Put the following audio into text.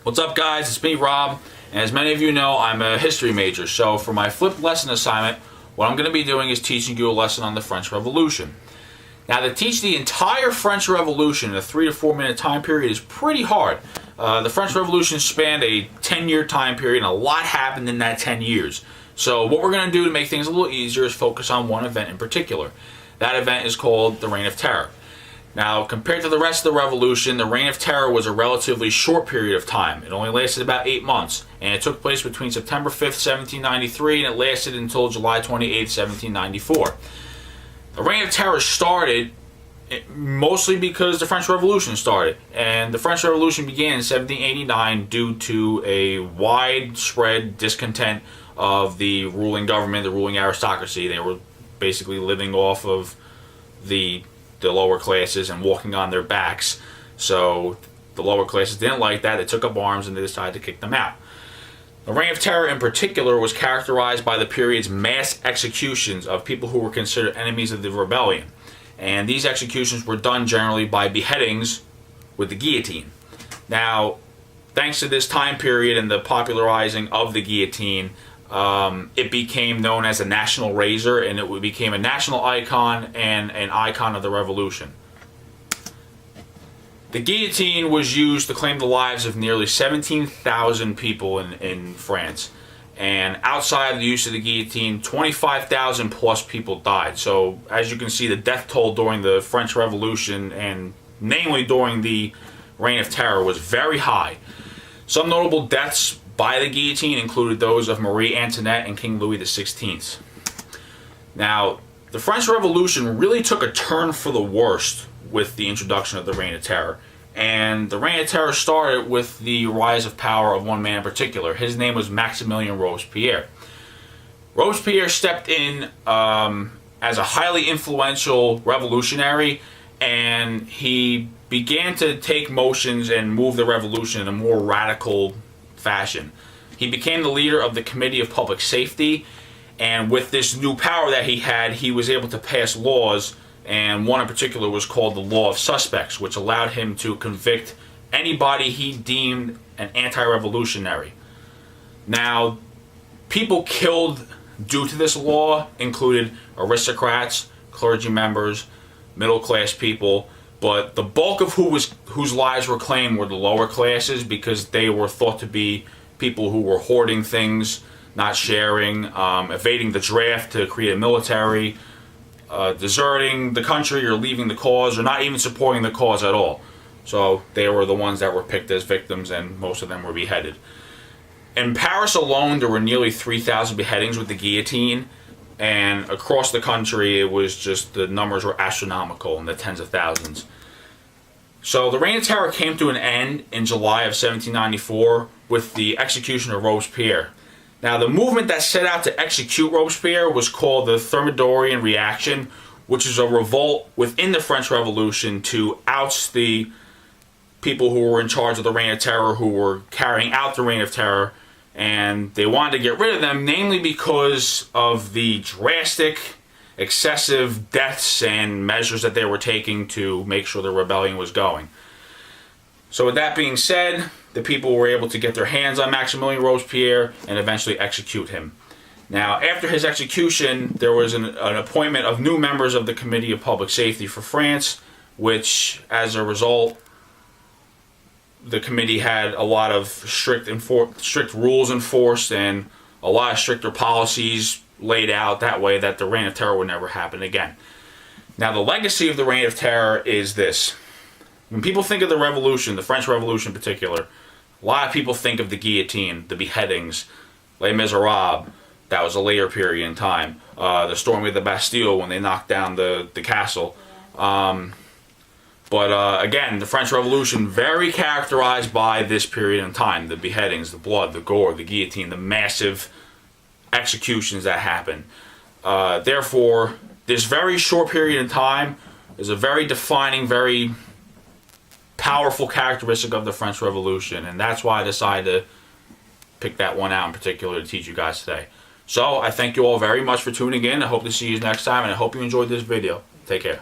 What's up, guys? It's me, Rob, and as many of you know, I'm a history major. So for my flipped lesson assignment, what I'm going to be doing is teaching you a lesson on the French Revolution. Now, to teach the entire French Revolution in a 3 to 4 minute time period is pretty hard. The French Revolution spanned a 10-year time period, and a lot happened in that 10 years. So what we're going to do to make things a little easier is focus on one event in particular. That event is called the Reign of Terror. Now, compared to the rest of the Revolution, the Reign of Terror was a relatively short period of time. It only lasted about 8 months, and it took place between September 5th, 1793, and it lasted until July 28th, 1794. The Reign of Terror started mostly because the French Revolution started, and the French Revolution began in 1789 due to a widespread discontent of the ruling government, the ruling aristocracy. They were basically living off of the lower classes and walking on their backs. So the lower classes didn't like that. They took up arms and they decided to kick them out. The Reign of Terror in particular was characterized by the period's mass executions of people who were considered enemies of the rebellion. And these executions were done generally by beheadings with the guillotine. Now, thanks to this time period and the popularizing of the guillotine, it became known as a national razor, and it became a national icon and an icon of the revolution. The guillotine was used to claim the lives of nearly 17,000 people in France. And outside the use of the guillotine, 25,000 plus people died. So as you can see, the death toll during the French Revolution, and namely during the Reign of Terror, was very high. Some notable deaths by the guillotine included those of Marie Antoinette and King Louis XVI. Now, the French Revolution really took a turn for the worst with the introduction of the Reign of Terror. And the Reign of Terror started with the rise of power of one man in particular. His name was Maximilien Robespierre. Robespierre stepped in as a highly influential revolutionary, and he began to take motions and move the revolution in a more radical fashion. He became the leader of the Committee of Public Safety, and with this new power that he had, he was able to pass laws, and one in particular was called the Law of Suspects, which allowed him to convict anybody he deemed an anti-revolutionary. Now, people killed due to this law included aristocrats, clergy members, middle-class people, but the bulk of whose lives were claimed were the lower classes, because they were thought to be people who were hoarding things, not sharing, evading the draft to create a military, deserting the country or leaving the cause, or not even supporting the cause at all. So they were the ones that were picked as victims, and most of them were beheaded. In Paris alone, there were nearly 3,000 beheadings with the guillotine. And across the country, it was just, the numbers were astronomical, in the tens of thousands. So the Reign of Terror came to an end in July of 1794 with the execution of Robespierre. Now, the movement that set out to execute Robespierre was called the Thermidorian Reaction, which is a revolt within the French Revolution to oust the people who were in charge of the Reign of Terror, who were carrying out the Reign of Terror. And they wanted to get rid of them, namely because of the drastic, excessive deaths and measures that they were taking to make sure the rebellion was going. So with that being said, the people were able to get their hands on Maximilien Robespierre and eventually execute him. Now, after his execution, there was an appointment of new members of the Committee of Public Safety for France, which, as a result, the committee had a lot of strict rules enforced and a lot of stricter policies laid out that way that the Reign of Terror would never happen again. Now, the legacy of the Reign of Terror is this. When people think of the revolution, the French Revolution in particular, a lot of people think of the guillotine, the beheadings, Les Miserables. That was a later period in time. The storming of the Bastille when they knocked down the castle. But again, the French Revolution, very characterized by this period in time. The beheadings, the blood, the gore, the guillotine, the massive executions that happened. Therefore, this very short period in time is a very defining, very powerful characteristic of the French Revolution. And that's why I decided to pick that one out in particular to teach you guys today. So, I thank you all very much for tuning in. I hope to see you next time, and I hope you enjoyed this video. Take care.